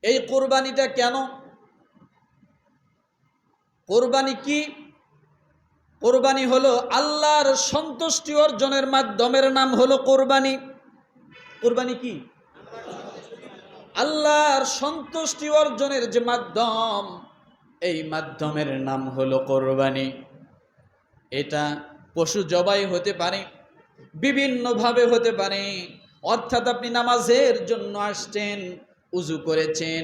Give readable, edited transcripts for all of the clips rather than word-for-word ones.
এই কোরবানিটা কেন? কোরবানি কি? কোরবানি হলো আল্লাহর সন্তুষ্টি অর্জনের মাধ্যমের নাম হলো কোরবানি। কোরবানি কি? আল্লাহর সন্তুষ্টি অর্জনের যে মাধ্যম, এই মাধ্যমের নাম হলো কোরবানি। এটা পশু জবাই হতে পারে, বিভিন্নভাবে হতে পারে। অর্থাৎ আপনি নামাজের জন্য আসছেন, উজু করেছেন,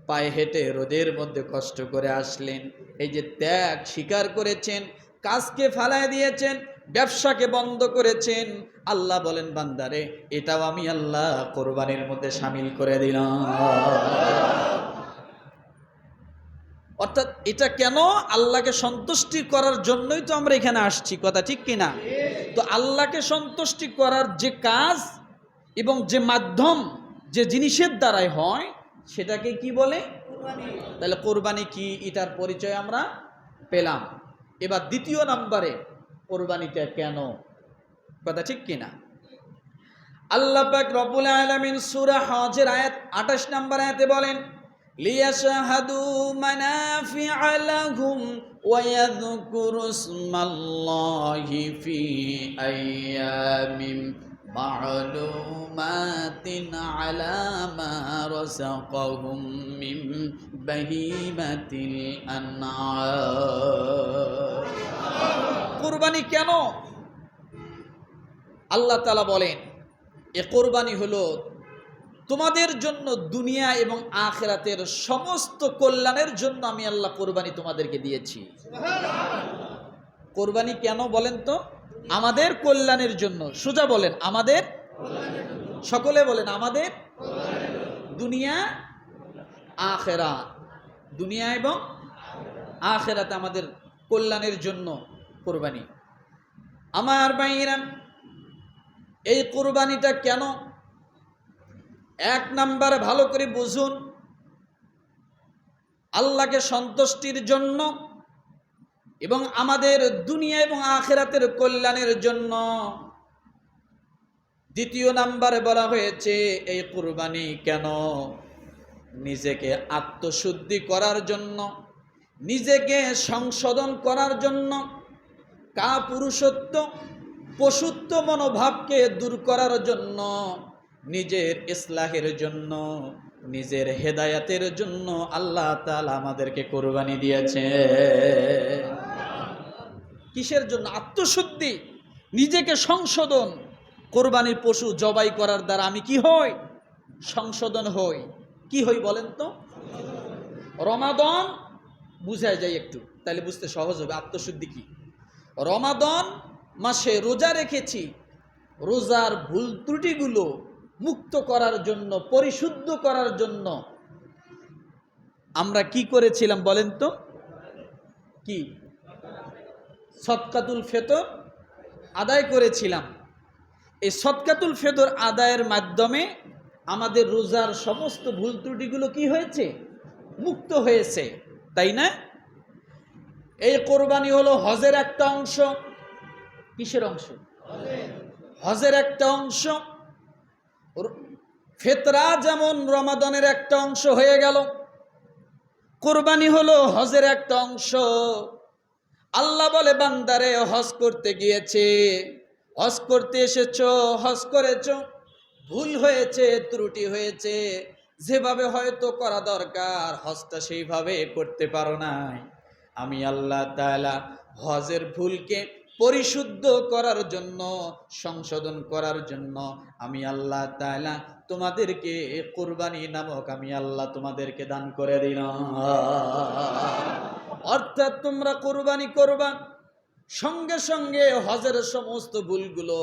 পায়ে হেঁটে রোদের মধ্যে কষ্ট করে আসলেন, এই যে ত্যাগ স্বীকার করেছেন, কাজকে ফালায় দিয়েছেন, ব্যবসাকে বন্ধ করেছেন, আল্লাহ বলেন বান্দারে এটাও আমি আল্লাহ কোরবানির মধ্যে শামিল করে দিলাম। অর্থাৎ এটা কেন? আল্লাহকে সন্তুষ্টি করার জন্যই তো আমরা এখানে আসছি, কথা ঠিক কিনা? তো আল্লাহকে সন্তুষ্টি করার যে কাজ এবং যে মাধ্যম, যে জিনিসের দ্বারাই হয়, সেটাকে কি বলে? তাহলে কোরবানি কি, এটার পরিচয় আমরা পেলাম। এবার দ্বিতীয় নম্বরে কোরবানিটা কেন, কথা ঠিক কিনা? আল্লাহ পাক রব্বুল আলামিন সূরা হজের আয়াত 28 নম্বর আয়াতে বলেন, লিয়াশহাদু মানাফিআ লাহুম ওয়া ইয়াযকুরু ইসমাল্লাহি ফি আইয়ামিন মা'লুমাতিন আলা মা রাযাকাহুম মিন বাহিমাতিল আনআম। কুরবানি কেন? আল্লাহ তাআলা বলেন এ কোরবানি হলো তোমাদের জন্য দুনিয়া এবং আখিরাতের সমস্ত কল্যাণের জন্য আমি আল্লাহ কোরবানি তোমাদেরকে দিয়েছি। কোরবানি কেন বলেন তো? আমাদের কল্যাণের জন্য। সোজা বলেন আমাদের, সকলে বলেন আমাদের দুনিয়া আখিরাত, দুনিয়া এবং আখিরাতে আমাদের কল্যাণের জন্য কোরবানি। আমার ভাইরা, এই কোরবানিটা কেন? এক নম্বরে ভালো করে বুঝুন, আল্লাহকে সন্তুষ্টির জন্য এবং আমাদের দুনিয়া এবং আখিরাতের কল্যাণের জন্য। দ্বিতীয় নম্বরে বলা হয়েছে এই কুরবানি কেন? নিজেকে আত্মশুদ্ধি করার জন্য, নিজেকে সংশোধন করার জন্য, কাপুরুষত্ব পশুত্ব মনোভাবকে দূর করার জন্য, নিজের ইসলাহের জন্য, নিজের হেদায়াতের জন্য আল্লাহ তাআলা আমাদেরকে কোরবানি দিয়েছে। কিসের জন্য? আত্মশুদ্ধি, নিজেকে সংশোধন। কোরবানির পশু জবাই করার দ্বারা আমি কি হই? সংশোধন হই। কি হই বলেন তো? রমাদান বুঝায় যায় একটু, তাহলে বুঝতে সহজ হবে আত্মশুদ্ধি কি। রমাদান মাসে রোজা রেখেছি, রোজার ভুল ত্রুটিগুলো মুক্ত করার জন্য, পরিশুদ্ধ করার জন্য আমরা কি করেছিলাম বলেন তো? কি? সদকাতুল ফিতর আদায় করেছিলাম। এই সদকাতুল ফিতর আদায়ের মাধ্যমে আমাদের রোজার সমস্ত ভুল ত্রুটিগুলো কি হয়েছে? মুক্ত হয়েছে, তাই না? এই কোরবানি হলো হজের একটা অংশ। কিসের অংশ? হজের একটা অংশ। ফিতরা যেমন রমাদানের একটা অংশ হয়ে গেল, কোরবানি হলো হজের একটা অংশ। আল্লাহ বলে বান্দারে হজ করতে গিয়েছে, হজ করতে এসেছো, হজ করেছো, ভুল হয়েছে, ত্রুটি হয়েছে, যেভাবে হয়তো করা দরকার হজটা সেইভাবে করতে পারো নাই, আমি আল্লাহ তাআলা হজের ভুলকে পরিশুদ্ধ করার জন্য, সংশোধন করার জন্য আমি আল্লাহ তাআলা তোমাদেরকে কুরবানি নামক আমি আল্লাহ তোমাদেরকে দান করে দিলাম। অর্থাৎ তোমরা কুরবানি করবা, সঙ্গে সঙ্গে হজের সমস্ত ভুলগুলো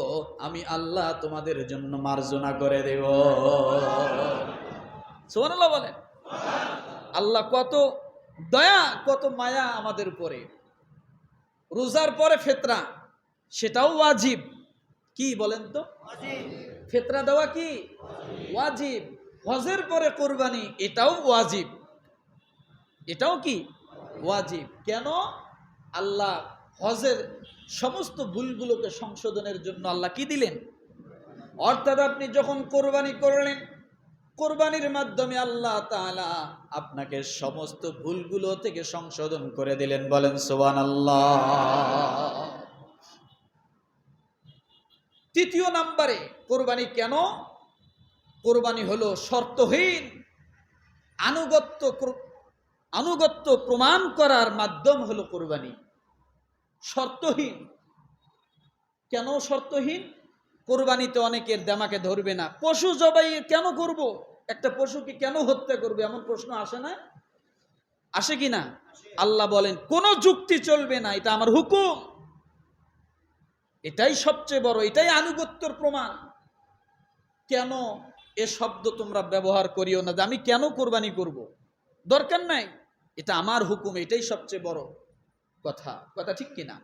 আমি আল্লাহ তোমাদের জন্য মার্জনা করে দেব। সুবহানাল্লাহ বলেন। আল্লাহ কত দয়া, কত মায়া আমাদের উপরে। রোজার পরে ফিতরা, সেটাও ওয়াজিব। কি বলেন তো? ফিতরা দেওয়া কি ওয়াজিব। হজের পরে কুরবানি, এটাও ওয়াজিব। এটাও কি ওয়াজিব। কেন? আল্লাহ হজের সমস্ত ভুলগুলোকে সংশোধনের জন্য আল্লাহ কি দিলেন? অর্থাৎ আপনি যখন কোরবানি করলেন, কোরবানির মাধ্যমে আল্লাহ তাআলা আপনাকে সমস্ত ভুলগুলো থেকে সংশোধন করে দিলেন। বলেন সুবহানাল্লাহ। তৃতীয় নম্বরে কোরবানি কেন? কোরবানি হলো শর্তহীন আনুগত্য প্রমাণ করার মাধ্যম হলো কোরবানি। শর্তহীন। কেন শর্তহীন? কোরবানিতে অনেকের দামাকে ধরবে না। পশু জবাই কেন করব? একটা পশুকে কেন হত্যা করবে? এমন প্রশ্ন আসে না? আসে কি না? আল্লাহ বলেন কোন যুক্তি চলবে না, এটা আমার হুকুম। এটাই সবচেয়ে বড়, এটাই আনুগত্যের প্রমাণ। কেন এ শব্দ তোমরা ব্যবহার করিও না যে আমি কেন কোরবানি করব, দরকার নাই। এটা আমার হুকুম, এটাই সবচেয়ে বড় কথা। কথা ঠিক কিনা?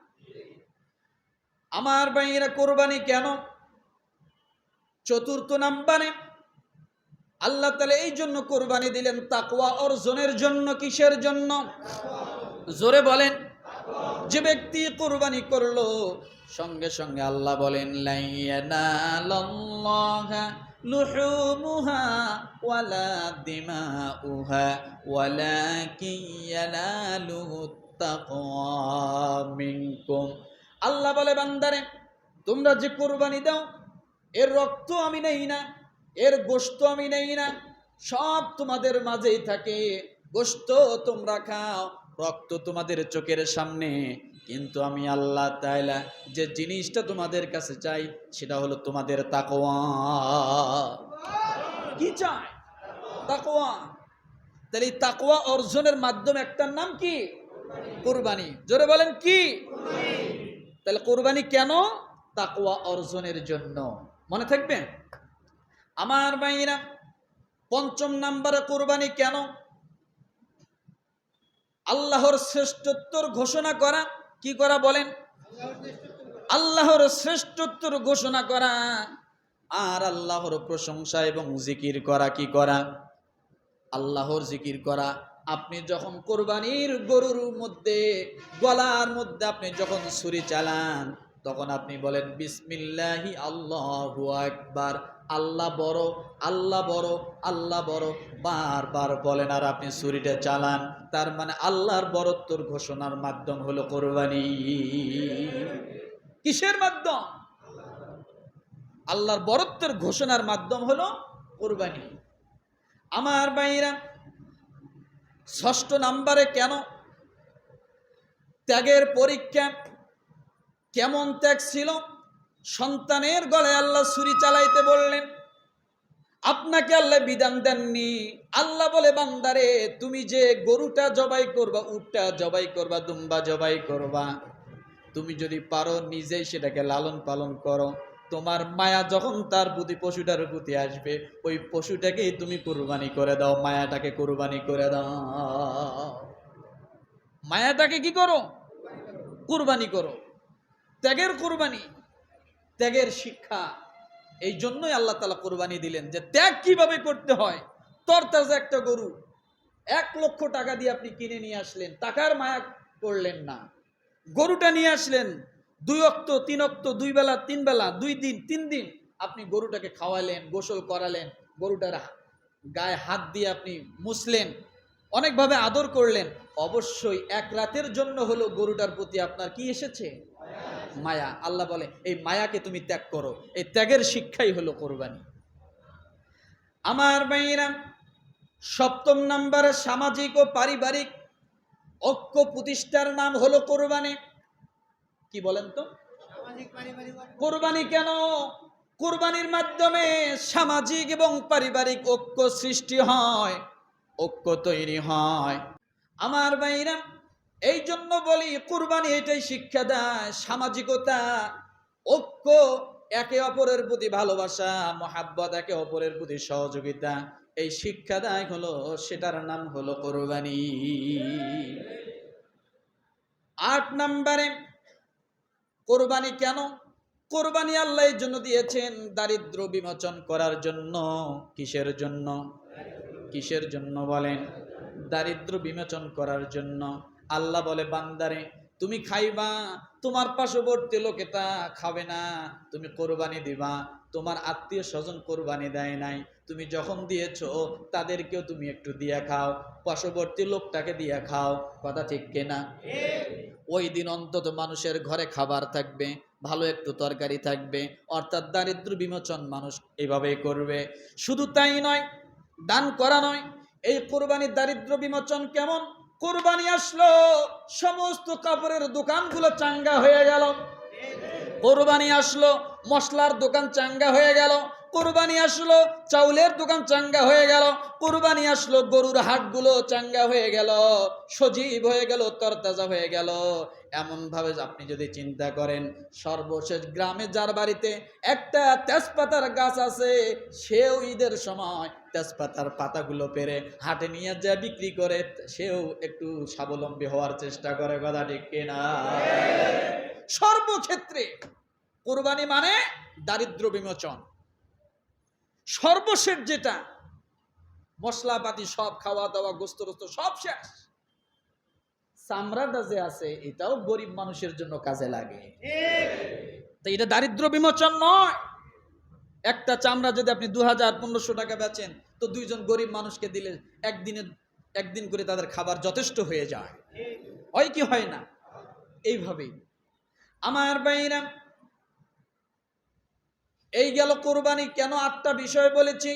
আমার ভাইয়েরা, কোরবানি কেন? চতুর্থ নাম্বারে আল্লাহ তাআলা এই জন্য কোরবানি দিলেন তাকওয়া অর্জনের জন্য। কিসের জন্য? জোরে বলেন। যে ব্যক্তি কোরবানি করলো, সঙ্গে সঙ্গে আল্লাহ বলেন লা ইয়ানালাল্লাহা লুহুমুহা ওয়ালা দিমাউহা ওয়ালাকিন ইয়ানালুহুত তাকওয়া মিনকুম। আল্লাহ বলে বান্দারে, তোমরা যে কোরবানি দাও, এর রক্ত আমি নেই না, এর গোশত আমি নেই না, সব তোমাদের মাঝেই থাকে। গোশত তোমরা খাও, রক্ত তোমাদের চোখের সামনে, কিন্তু আমি আল্লাহ তাআলা যে জিনিসটা তোমাদের কাছে চাই সেটা হলো তোমাদের তাকওয়া। কি চাই? তাকওয়া। তাহলে এই তাকওয়া অর্জনের মাধ্যমে একটার নাম কি? কোরবানি। জোরে বলেন কি? তাহলে কোরবানি কেন? তাকওয়া অর্জনের জন্য। মনে থাকবে আমার ভাইরা। পঞ্চম নাম্বারে কোরবানি কেন? আল্লাহর শ্রেষ্ঠত্বর ঘোষণা করা। কি করা বলেন? আল্লাহর শ্রেষ্ঠত্বর ঘোষণা করা আর আল্লাহর প্রশংসা এবং জিকির করা। কি করা? আল্লাহর জিকির করা। আপনি যখন কোরবানির গরুর মধ্যে, গলার মধ্যে আপনি যখন ছুরি চালান, তখন আপনি বলেন বিসমিল্লাহি আল্লাহু আকবার, আল্লাহ বড়, আল্লাহ বড়, আল্লাহ বড়, বারবার বলেন আর আপনি ছুরিটা চালান। তার মানে আল্লাহর বড়ত্বর ঘোষণার মাধ্যম হলো কোরবানি। কিসের মাধ্যম? আল্লাহর বড়ত্বের ঘোষণার মাধ্যম হলো কোরবানি। আমার ভাইরা, ষষ্ঠ নাম্বারে কেন? ত্যাগের পরীক্ষা। কেমন ত্যাগ ছিল? সন্তানের গলায় আল্লাহ ছুরি চালাইতে বললেন, আপনাকে আল্লাহ বিধান দেননি। আল্লাহ বলে বান্দারে, তুমি যে গরুটা জবাই করবা, উটটা জবাই করবা, দুম্বা জবাই করবা, তুমি যদি পারো নিজেই সেটাকে লালন পালন করো। তোমার মায়া যখন তার প্রতি, পশুটার প্রতি আসবে, ওই পশুটাকেই তুমি কুরবানি করে দাও। মায়াটাকে কুরবানি করে দাও। মায়াটাকে কি করো? কুরবানি করো। ত্যাগের কুরবানি, ত্যাগের শিক্ষা। এই জন্যই আল্লাহ তাআলা কুরবানি দিলেন, যে ত্যাগ কিভাবে করতে হয়। তরতাজা একটা গরু 1,00,000 টাকা দিয়ে আপনি কিনে নিয়ে আসলেন, টাকার মায়া করলেন না। গরুটা নিয়ে আসলেন, 2 ওয়াক্ত 3 ওয়াক্ত, 2 বেলা 3 বেলা, 2 দিন 3 দিন আপনি গরুটাকে খাওয়ালেন, গোসল করালেন, গরুটার গায়ে হাত দিয়ে আপনি মুছলেন, অনেকভাবে আদর করলেন। অবশ্যই এক রাতের জন্য হলো গরুটার প্রতি আপনার কি এসেছে? মায়া। আল্লাহ বলে এই মায়াকে তুমি ত্যাগ করো। এই ত্যাগের শিক্ষাই হলো কোরবানি। আমার ভাইরা, সপ্তম নম্বরে সামাজিক ও পারিবারিক ঐক্য প্রতিষ্ঠার নাম হলো কোরবানি। কি বলেন তো? কোরবানি কেন? কোরবানির মাধ্যমে সামাজিক এবং পারিবারিক ঐক্য সৃষ্টি হয়, ঐক্য তৈরি হয়। আমার ভাইরা, এই জন্য বলি কুরবানি এটাই শিক্ষা দেয়, সামাজিকতা, ঐক্য, একে অপরের প্রতি ভালোবাসা, মহাব্বত, একে অপরের প্রতি সহযোগিতা, এই শিক্ষা দেয় হলো, সেটার নাম হলো কোরবানি। 8 নম্বরে কোরবানি কেন? কোরবানি আল্লাহ এর জন্য দিয়েছেন, দারিদ্র বিমোচন করার জন্য। কিসের জন্য? কিসের জন্য বলেন? দারিদ্র বিমোচন করার জন্য। আল্লাহ বলে বান্দারে, তুমি খাইবা, তোমার পার্শ্ববর্তী লোকেটা খাবে না, তুমি কোরবানি দিবা। তোমার আত্মীয় স্বজন কোরবানি দেয় নাই, তুমি যখন দিয়েছো তাদেরকেও তুমি একটু দিয়ে খাও, পার্শ্ববর্তী লোকটাকে দিয়ে খাও। কথা ঠিক কিনা? ওই দিন অন্তত মানুষের ঘরে খাবার থাকবে, ভালো একটু তরকারি থাকবে, অর্থাৎ দারিদ্র বিমোচন মানুষ এইভাবেই করবে। শুধু তাই নয়, দান করা নয়, এই কোরবানির দারিদ্র বিমোচন কেমন? কোরবানি আসলো, সমস্ত কাপড়ের দোকানগুলো চাঙ্গা হয়ে গেল। কোরবানি আসলো, মশলার দোকান চাঙ্গা হয়ে গেল। কোরবানি আসলো, চাউলের দোকান চাঙ্গা হয়ে গেল। কোরবানি আসলো, গরুর হাটগুলো চাঙ্গা হয়ে গেল, সজীব হয়ে গেল, তরতাজা হয়ে গেল। এমন ভাবে আপনি যদি চিন্তা করেন, সর্বশেষ গ্রামে যার বাড়িতে একটা তেজপাতার গাছ আছে, সেও ঈদের সময় তেজপাতার পাতাগুলো পেরে হাটে নিয়ে যা বিক্রি করে, সেও একটু স্বাবলম্বী হওয়ার চেষ্টা করে। কথা ঠিক কিনা? সর্বক্ষেত্রে কোরবানি মানে দারিদ্র বিমোচন। সর্বশেষ যেটা, মশলাপাতি সব খাওয়া দাওয়া, গোস্ত টোস্ত সব শেষ, চামড়াটা যে আছে এটাও গরিব মানুষের জন্য কাজে লাগে। তো এটা দারিদ্র বিমোচন নয়। একটা চামড়া যদি আপনি 2000-1500 টাকা বেচেন, তো দুইজন গরিব মানুষকে দিলে একদিন করে তাদের খাবার যথেষ্ট হয়ে যায়। হয় কি হয় না? এইভাবেই আমার ভাইরা, এই গেল কোরবানি। কেন 8টা বিষয় বলেছি?